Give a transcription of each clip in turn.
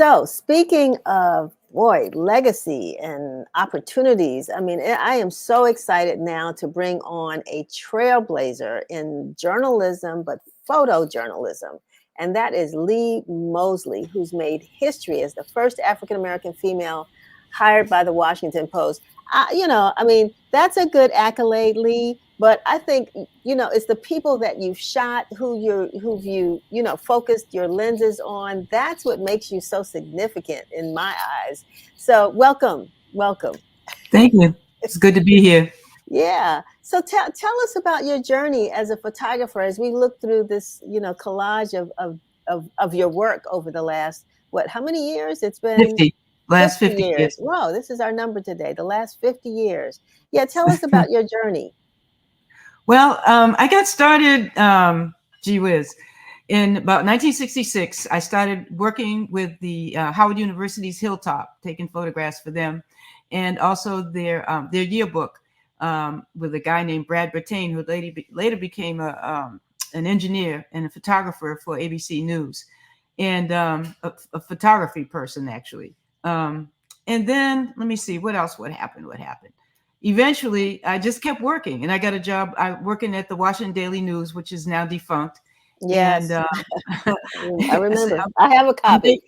So, speaking of boy, legacy and opportunities, I mean, I am so excited now to bring on a trailblazer in journalism, but photojournalism. And that is Leigh Mosley, who's made history as the first African American female hired by the Washington Post. I mean, that's a good accolade, Leigh. But I think it's the people that you've shot, who've you focused your lenses on. That's what makes you so significant in my eyes. So welcome. Thank you. It's good to be here. Yeah. So tell us about your journey as a photographer as we look through this, collage of your work over the last how many years? It's been 50, last 50 50 years. years. Whoa, this is our number today, the last 50 years. Yeah, tell us about your journey. Well, I got started, gee whiz, in about 1966. I started working with the Howard University's Hilltop, taking photographs for them, and also their yearbook with a guy named Brad Bertain, who later became an engineer and a photographer for ABC News, and a photography person, actually. And then let me see, what else? What happened? Eventually, I just kept working, and I got a job working at the Washington Daily News, which is now defunct. Yes. And I remember. I have a copy.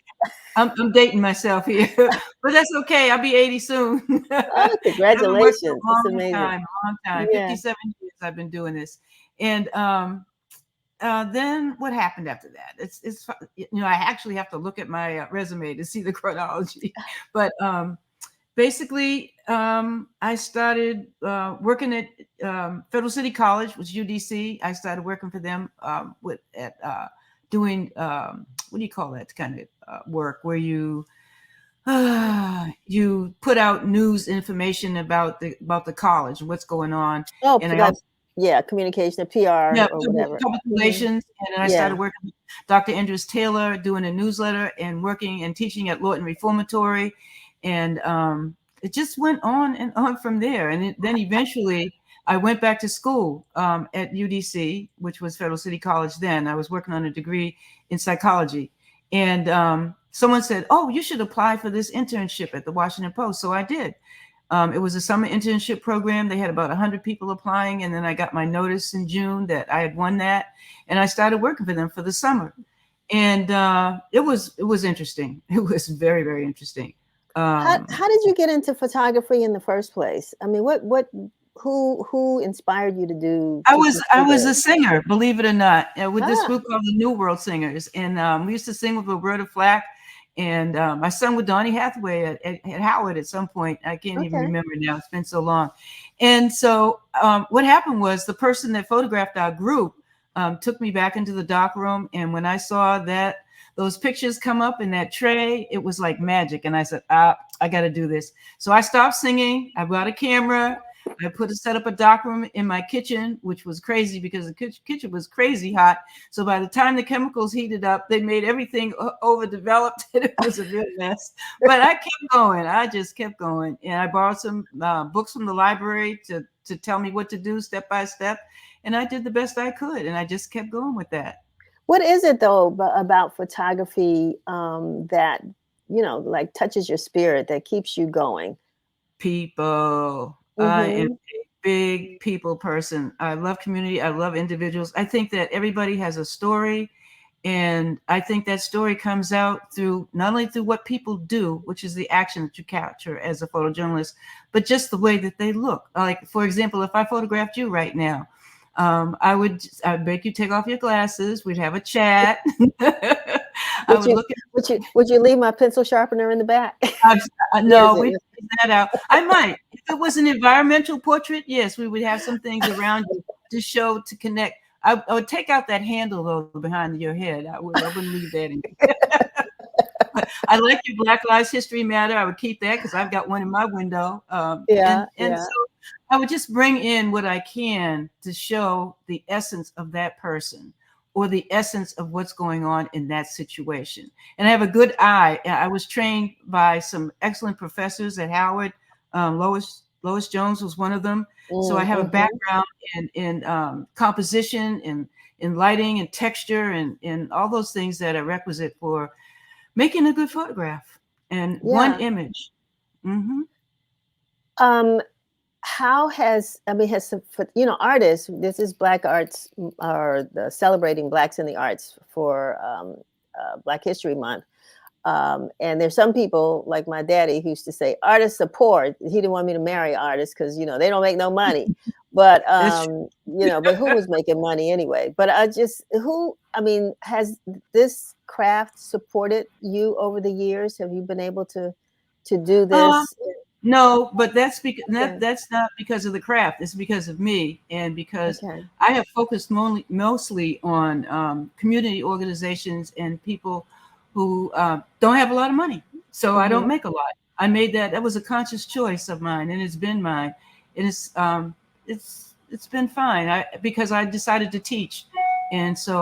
I'm dating myself here, but that's okay. I'll be 80 soon. Oh, I've been working congratulations. That's amazing. a long time. Yeah. 57 years I've been doing this. And then what happened after that? It's I actually have to look at my resume to see the chronology. But basically, I started working at Federal City College, which is UDC. I started working for them doing what do you call that kind of work where you put out news information about the college and what's going on. Oh, And I also, communication, PR or whatever. public relations. And then I started working with Dr. Andrews Taylor, doing a newsletter and working and teaching at Lawton Reformatory. And it just went on and on from there. And then eventually I went back to school at UDC, which was Federal City College then. I was working on a degree in psychology. And someone said, "Oh, you should apply for this internship at the Washington Post." So I did. It was a summer internship program. They had about 100 people applying. And then I got my notice in June that I had won that. And I started working for them for the summer. And it was interesting. It was very, very interesting. How did you get into photography in the first place? I mean, who inspired you to do? I was a singer, believe it or not, with this group called the New World Singers. And we used to sing with Roberta Flack. And I sung with Donny Hathaway at Howard at some point. I can't even remember now. It's been so long. And so what happened was the person that photographed our group took me back into the dock room. And when I saw those pictures come up in that tray, it was like magic. And I said, I got to do this. So I stopped singing. I brought a camera. I set up a dock room in my kitchen, which was crazy because the kitchen was crazy hot. So by the time the chemicals heated up, they made everything overdeveloped. And it was a real mess. But I kept going. I just kept going. And I borrowed some books from the library to tell me what to do step by step. And I did the best I could. And I just kept going with that. What is it, though, about photography that, like touches your spirit, that keeps you going? People. I am a big people person. I love community. I love individuals. I think that everybody has a story. And I think that story comes out not only through what people do, which is the action that you capture as a photojournalist, but just the way that they look. Like, for example, if I photographed you right now, I'd make you take off your glasses. We'd have a chat. Would you leave my pencil sharpener in the back? No, we take that out. I might. If it was an environmental portrait, yes, we would have some things around you to connect. I would take out that handle though behind your head. I wouldn't leave that in. I like your Black Lives History Matter. I would keep that because I've got one in my window. So I would just bring in what I can to show the essence of that person or the essence of what's going on in that situation. And I have a good eye. I was trained by some excellent professors at Howard. Lois Jones was one of them. So I have a background in composition and in lighting and texture and all those things that are requisite for making a good photograph and one Yeah. image. Mm-hmm. Um, how has I mean has artists, this is Black Arts or the celebrating Blacks in the arts for Black History Month. And there's some people like my daddy who used to say artists support. He didn't want me to marry artists because they don't make no money. But That's true. but who was making money anyway? But I mean, has this craft supported you over the years? Have you been able to do Um, this? no, but that's because Okay. that's not because of the craft. It's because of me, and because Okay. I have focused mostly on community organizations and people who don't have a lot of money. So I don't Mm-hmm. make a lot. I made that. That was a conscious choice of mine, and it's been mine. It is. It's been fine. Because I decided to teach, and so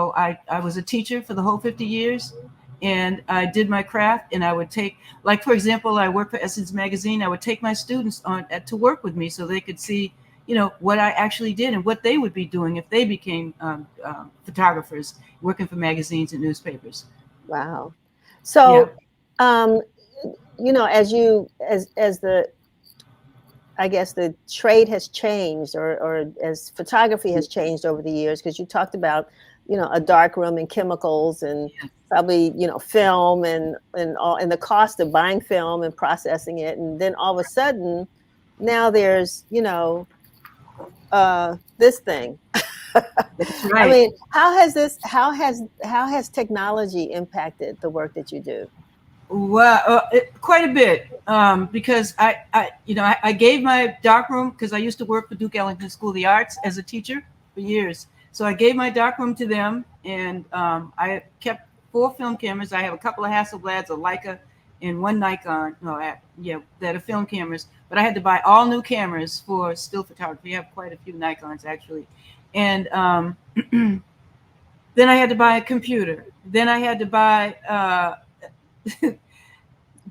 I was a teacher for the whole 50 years, and I did my craft, and I would take, like, for example, I worked for Essence Magazine. I would take my students to work with me so they could see, what I actually did and what they would be doing if they became photographers working for magazines and newspapers. Wow. Yeah. So, um, as the I guess the trade has changed, or as photography has changed over the years, because you talked about, a dark room and chemicals and probably, film and all, and the cost of buying film and processing it. And then all of a sudden, now there's, this thing. That's I right. mean, how has technology impacted the work that you do? Well, quite a bit, because I gave my darkroom, because I used to work for Duke Ellington School of the Arts as a teacher for years. So I gave my darkroom to them, and I kept 4 film cameras. I have a couple of Hasselblads, a Leica, and one Nikon. No, that are film cameras. But I had to buy all new cameras for still photography. I have quite a few Nikons actually, and then I had to buy a computer. Then I had to buy.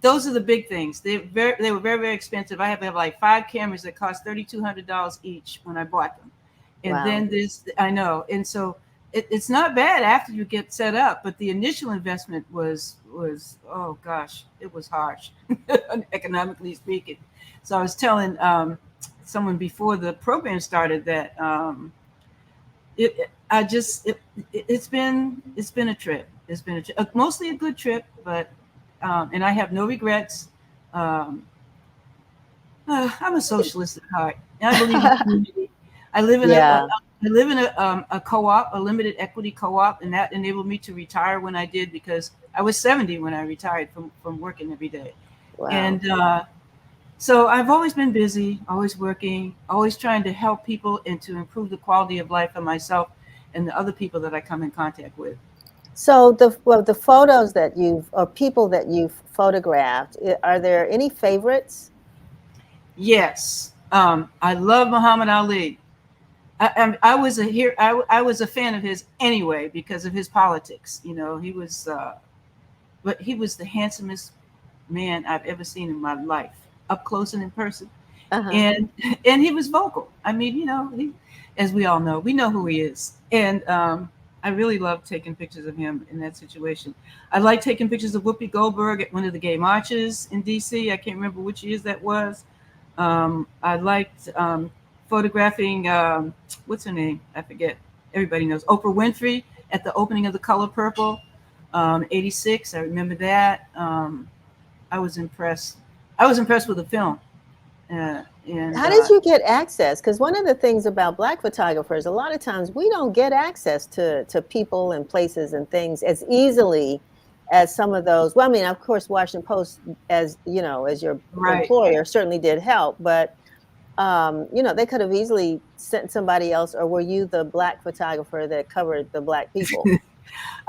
Those are the big things. They were very, very expensive. I have to have like 5 cameras that cost $3,200 each when I bought them. And Wow. then I know. And so it's not bad after you get set up, but the initial investment was oh gosh, it was harsh, economically speaking. So I was telling someone before the program started that it's been a trip. It's been mostly a good trip, but and I have no regrets. Um, I'm a socialist at heart, and I believe in community. I live in Yeah. a co-op, a limited equity co-op, and that enabled me to retire when I did, because I was 70 when I retired from working every day. Wow. And so I've always been busy, always working, always trying to help people and to improve the quality of life for myself and the other people that I come in contact with. So the photos that you've or people that you've photographed, are there any favorites? Yes, I love Muhammad Ali. I was I was a fan of his anyway because of his politics. But he was the handsomest man I've ever seen in my life, up close and in person. Uh-huh. And and he was vocal. I mean, as we all know, we know who he is. And I really love taking pictures of him in that situation. I like taking pictures of Whoopi Goldberg at one of the gay marches in DC. I can't remember which years that was. I liked photographing, what's her name? I forget. Everybody knows Oprah Winfrey at the opening of The Color Purple, 86. I remember that. I was impressed. I was impressed with the film. And How did you get access? Because one of the things about Black photographers, a lot of times we don't get access to people and places and things as easily as some of those. Well, I mean, of course, Washington Post, as as your right. employer, certainly did help, but they could have easily sent somebody else. Or were you the Black photographer that covered the Black people?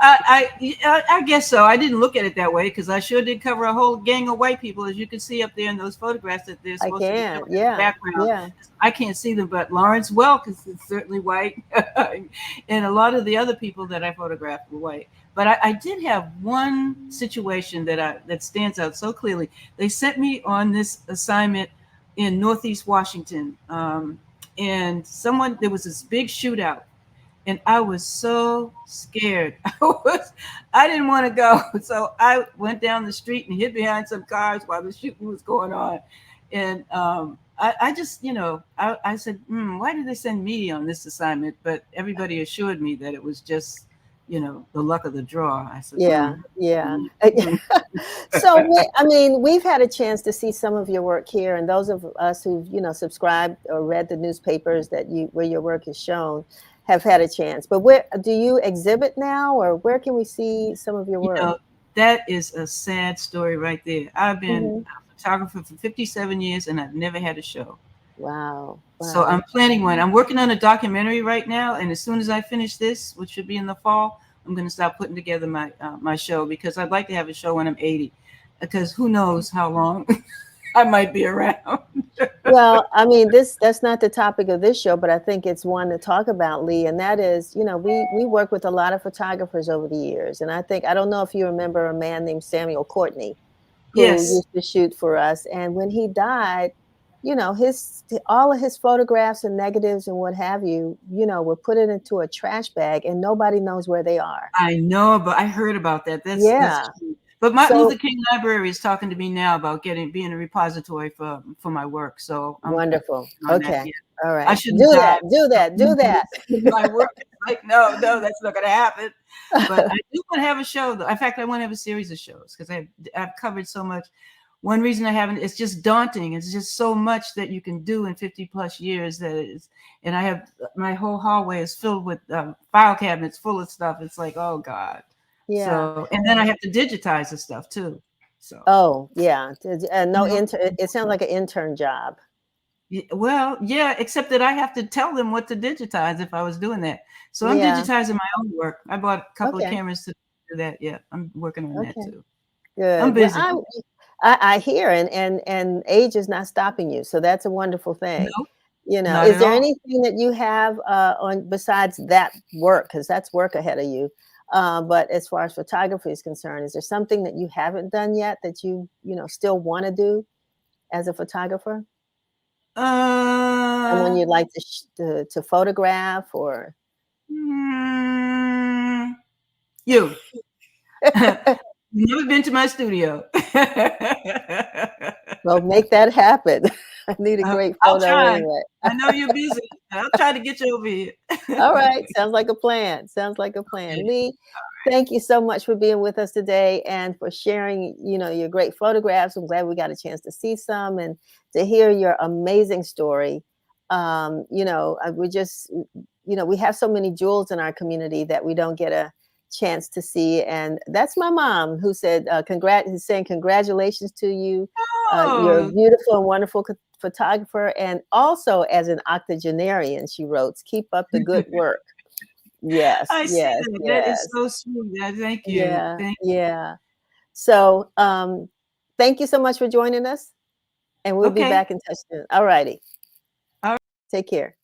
I guess so. I didn't look at it that way because I sure did cover a whole gang of white people, as you can see up there in those photographs that they're I supposed to be can, showing in the yeah, background. yeah. I can't see them, but Lawrence Welk is certainly white, and a lot of the other people that I photographed were white. But I did have one situation that stands out so clearly. They sent me on this assignment in Northeast Washington, and there was this big shootout, and I was so scared. I didn't want to go. So I went down the street and hid behind some cars while the shooting was going on. And I just, I said, why did they send me on this assignment? But everybody assured me that it was just, the luck of the draw. I said, Yeah, yeah. mm. So I mean, we've had a chance to see some of your work here, and those of us who've subscribed or read the newspapers where your work is shown have had a chance. But where do you exhibit now, or where can we see some of your You work? know, that is a sad story right there. I've been Hmm. a photographer for 57 years and I've never had a show. Wow, So I'm wow. planning one. I'm working on a documentary right now, and as soon as I finish this, which should be in the fall, I'm going to start putting together my show, because I'd like to have a show when I'm 80, because who knows how long I might be around. Well, I mean, that's not the topic of this show, but I think it's one to talk about, Leigh, and that is, we work with a lot of photographers over the years, and I don't know if you remember a man named Samuel Courtney, who Yes, used to shoot for us, and when he died, his all of his photographs and negatives and what have you, were put into a trash bag, and nobody knows where they are. I know, but I heard about that. That's Yeah. true. But Martin So Luther King Library is talking to me now about being a repository for my work. So I'm wonderful. working on that. Okay. Yeah. All I right. shouldn't Do die. that. Do that. Do that. My work is like, no, that's not going to happen. But I do want to have a show, though. In fact, I want to have a series of shows, because I've covered so much. One reason I haven't, it's just daunting. It's just so much that you can do in 50 plus years and I have, my whole hallway is filled with file cabinets full of stuff. It's like, oh God. Yeah. So, and then I have to digitize the stuff too. So, Oh, yeah. No you know, intern. It sounds like an intern job. well, yeah, except that I have to tell them what to digitize if I was doing that. So I'm Yeah. digitizing my own work. I bought a couple of Okay. cameras to do that. Yeah, I'm working on that Okay. too. I'm Good. Well, busy. I hear, and age is not stopping you, so that's a wonderful thing. No, not Is at there all. anything that you have on besides that work? Because that's work ahead of you. But as far as photography is concerned, is there something that you haven't done yet that still want to do as a photographer? Someone Uh, you'd like to photograph or? mm, you. You've never been to my studio. Well, make that happen. I need a great I'll photo try. anyway. I know you're busy. I'll try to get you over here. All right. Sounds like a plan. Sounds like a plan. Yeah. Leigh, thank you so much for being with us today and for sharing, your great photographs. I'm glad we got a chance to see some and to hear your amazing story. We just, we have so many jewels in our community that we don't get a chance to see. And that's my mom who said, who's saying congratulations to you. You're a Oh, beautiful and wonderful photographer, and also as an octogenarian, she wrote, keep up the good work. Yes, I see yes, that. That is yes. so sweet. Thank you. Yeah, Thank yeah. So thank you so much for joining us, and we'll be Okay. back in touch soon. All righty. All Take care.